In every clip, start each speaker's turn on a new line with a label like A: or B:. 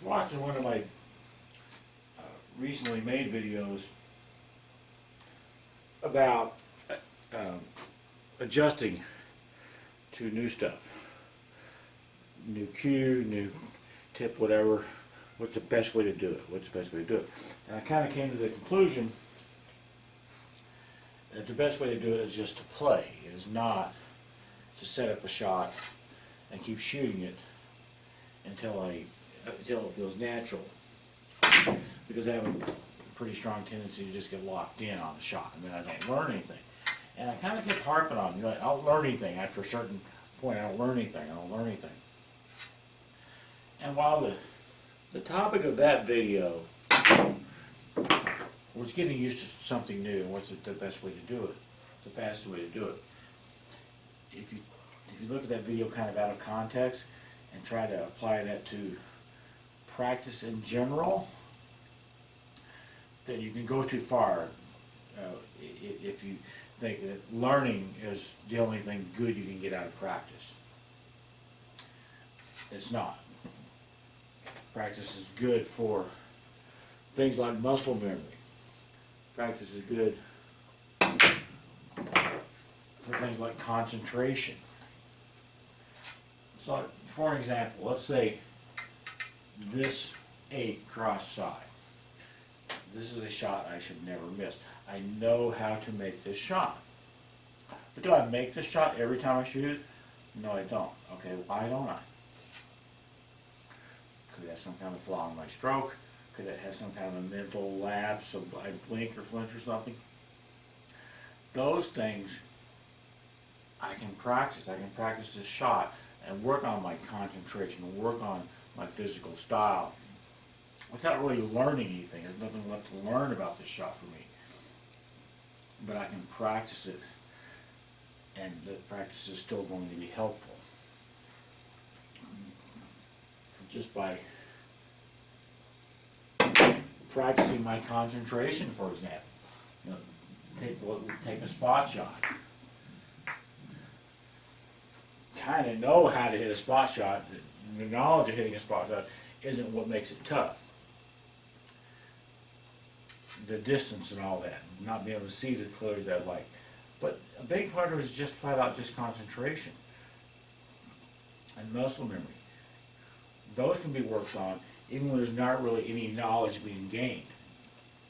A: watching one of my recently made videos about adjusting to new stuff, new cue, new tip, whatever. What's the best way to do it? What's the best way to do it? And I kind of came to the conclusion that the best way to do it is just to play. It is not to set up a shot and keep shooting it until it feels natural. Because I have a pretty strong tendency to just get locked in on the shot, and then I don't learn anything. And I kind of kept harping on, I don't learn anything. After a certain point, I don't learn anything. And while the topic of that video was getting used to something new, and what's the best way to do it, the fastest way to do it. If you look at that video kind of out of context and try to apply that to practice in general, then you can go too far if you think that learning is the only thing good you can get out of practice. It's not. Practice is good for things like muscle memory. Practice is good for things like concentration. So, for example, let's say this 8 cross side. This is a shot I should never miss. I know how to make this shot. But do I make this shot every time I shoot it? No, I don't. Okay, why don't I? Could it have some kind of flaw in my stroke? Could it have some kind of a mental lapse, so I blink or flinch or something? Those things I can practice. I can practice this shot and work on my concentration, and work on my physical style without really learning anything. There's nothing left to learn about this shot for me. But I can practice it, and the practice is still going to be helpful. Just by practicing my concentration, for example. Take a spot shot. Kind of know how to hit a spot shot. The knowledge of hitting a spot shot isn't what makes it tough. The distance and all that, not being able to see it as clearly as I'd like. But a big part of it is just flat out just concentration and muscle memory. Those can be worked on even when there's not really any knowledge being gained.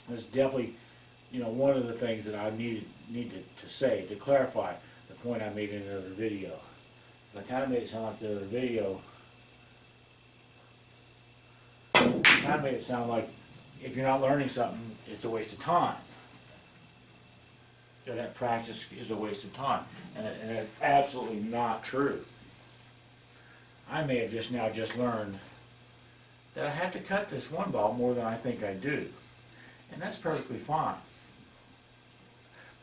A: That's definitely, one of the things that I needed to say to clarify the point I made in another video. I kind of made it sound like the other video. Kind of made it sound like if you're not learning something, it's a waste of time. That practice is a waste of time, and that's absolutely not true. I may have just learned that I have to cut this one ball more than I think I do, and that's perfectly fine.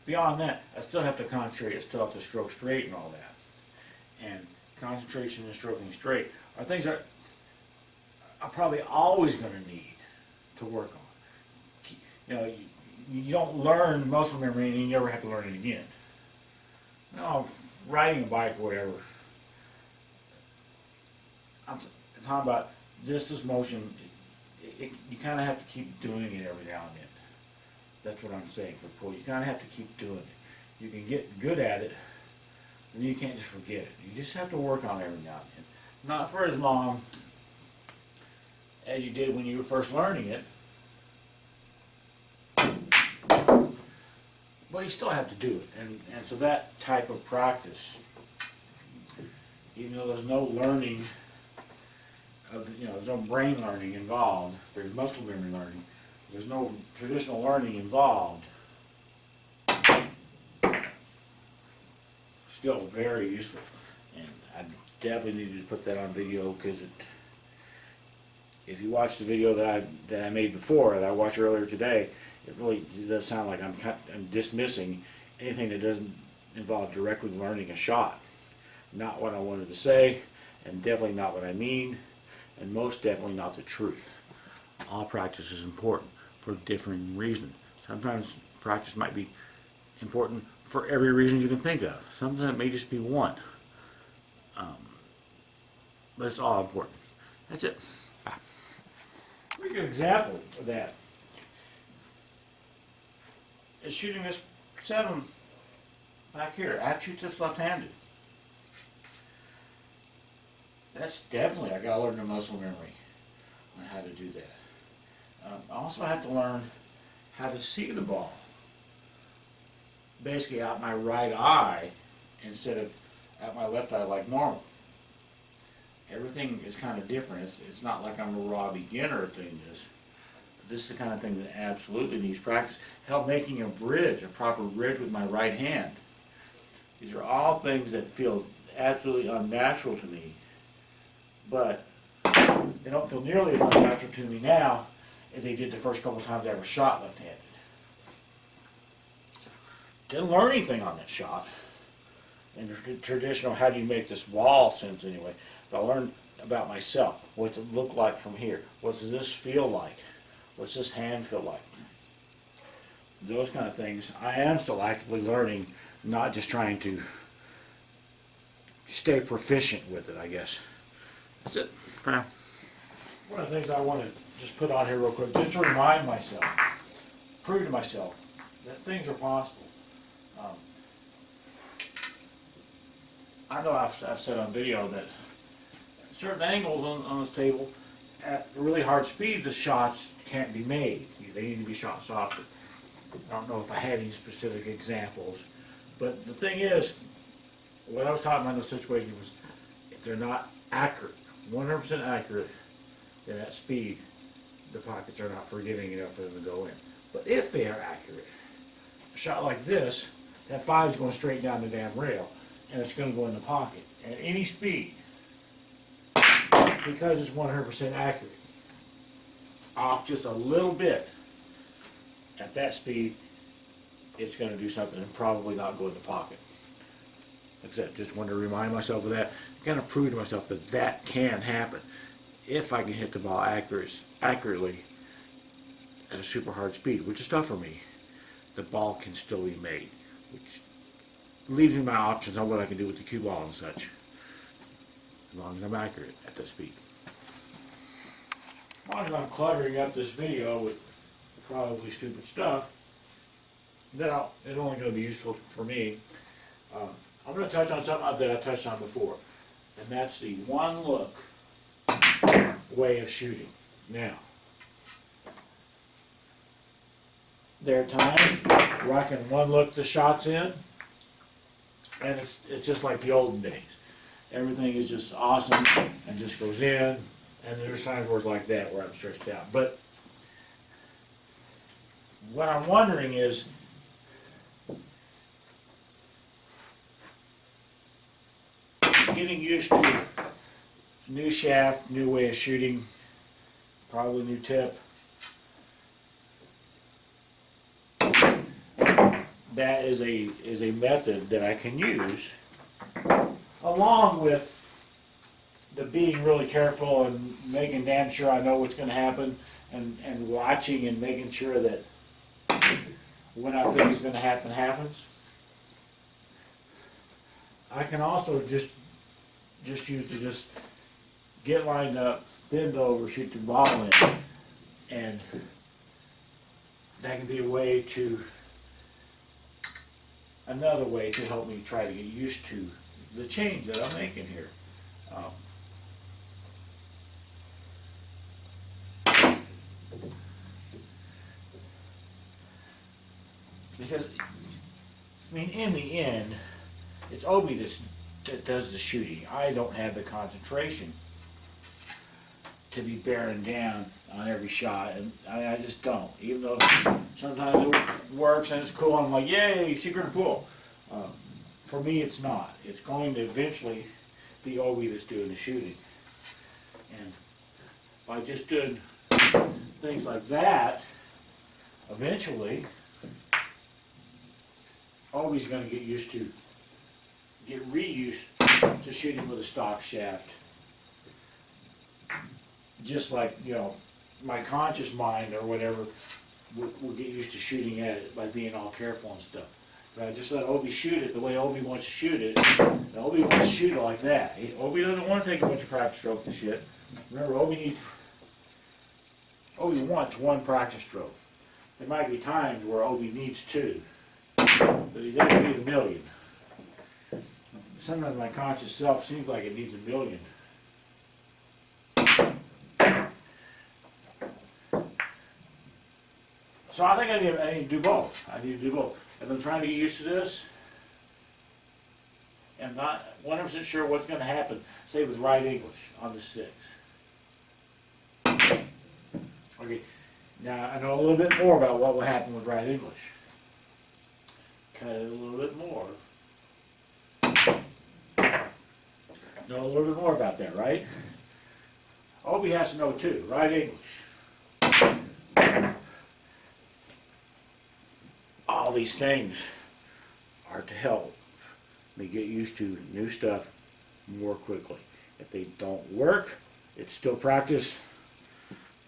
A: Beyond that, I still have to concentrate, I still have to stroke straight and all that. And concentration and stroking straight are things that I'm probably always going to need to work on. You don't learn muscle memory and you never have to learn it again. Riding a bike or whatever, I'm talking about distance motion. You kind of have to keep doing it every now and then. That's what I'm saying for pull. You kind of have to keep doing it. You can get good at it, and you can't just forget it. You just have to work on it every now and then. Not for as long as you did when you were first learning it, but you still have to do it. And so that type of practice, even though there's no learning, there's no brain learning involved, there's muscle memory learning, there's no traditional learning involved, still very useful. And I definitely needed to put that on video, because if you watch the video that I made before, that I watched earlier today, it really does sound like I'm dismissing anything that doesn't involve directly learning a shot. Not what I wanted to say, and definitely not what I mean, and most definitely not the truth. All practice is important for differing reasons. Sometimes practice might be important for every reason you can think of. Sometimes it may just be one. But it's all important. That's it. Bye. Pretty good example of that is shooting this 7 back here. I have to shoot this left-handed. That's definitely, I gotta learn the muscle memory on how to do that. I also have to learn how to see the ball. Basically out my right eye instead of out my left eye like normal. Everything is kind of different. It's not like I'm a raw beginner at doing this. This is the kind of thing that absolutely needs practice. Hell, making a bridge, a proper bridge with my right hand. These are all things that feel absolutely unnatural to me, but they don't feel nearly as unnatural to me now as they did the first couple times I ever shot left-handed. Didn't learn anything on that shot. In the traditional, how do you make this ball sense anyway? But I learned about myself. What's it look like from here? What does this feel like? What's this hand feel like? Those kind of things. I am still actively learning, not just trying to stay proficient with it, I guess. That's it for now. One of the things I want to just put on here real quick, just to remind myself, prove to myself that things are possible. I know I've said on video that at certain angles on this table, at really hard speed, the shots can't be made. They need to be shot softer. I don't know if I had any specific examples, but the thing is, what I was talking about in those situations was, if they're not accurate, 100% accurate, then at speed, the pockets are not forgiving enough for them to go in. But if they are accurate, a shot like this, that 5 is going straight down the damn rail, and it's going to go in the pocket at any speed, because it's 100% accurate. Off just a little bit, at that speed, it's going to do something and probably not go in the pocket. Like I said, just wanted to remind myself of that, kind of prove to myself that that can happen. If I can hit the ball accurately at a super hard speed, which is tough for me, the ball can still be made, which leaves me my options on what I can do with the cue ball and such, as long as I'm accurate at that speed. As long as I'm cluttering up this video with probably stupid stuff, then it's only going to be useful for me. I'm going to touch on something that I touched on before, and that's the one look way of shooting. Now, there are times where I can one look the shots in, and it's just like the olden days. Everything is just awesome and just goes in, and there's times where it's like that, where I'm stretched out. But what I'm wondering is, getting used to new shaft, new way of shooting, probably new tip. That is a method that I can use, along with the being really careful and making damn sure I know what's going to happen, and watching and making sure that when I think is going to happen happens. I can also just use to just get lined up, bend over, shoot the ball in, and that can be a way to, another way to help me try to get used to the change that I'm making here. Because, I mean, in the end, it's Obi that does the shooting. I don't have the concentration to be bearing down on every shot, and I just don't. Even though sometimes it works and it's cool, and I'm like, yay, secret pool. For me, it's not. It's going to eventually be Obi that's doing the shooting. And by just doing things like that, eventually, Obi's going to get reused to shooting with a stock shaft. Just like, you know, my conscious mind or whatever will get used to shooting at it by being all careful and stuff. But I just let Obi shoot it the way Obi wants to shoot it. And Obi wants to shoot it like that. Obi doesn't want to take a bunch of practice strokes and shit. Remember, Obi Obi wants one practice stroke. There might be times where Obi needs two, but he doesn't need a million. Sometimes my conscious self seems like it needs a million. So I think I need to do both. I need to do both. If I'm trying to get used to this, and not 100% sure what's going to happen, say with right English on the 6. Okay, now I know a little bit more about what will happen with right English. Cut it a little bit more. Know a little bit more about that, right? Obi has to know too, right English. All these things are to help me get used to new stuff more quickly. If they don't work, it's still practice.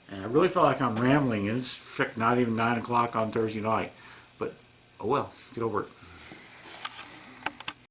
A: And I really feel like I'm rambling, and it's not even 9 o'clock on Thursday night. But, oh well, get over it.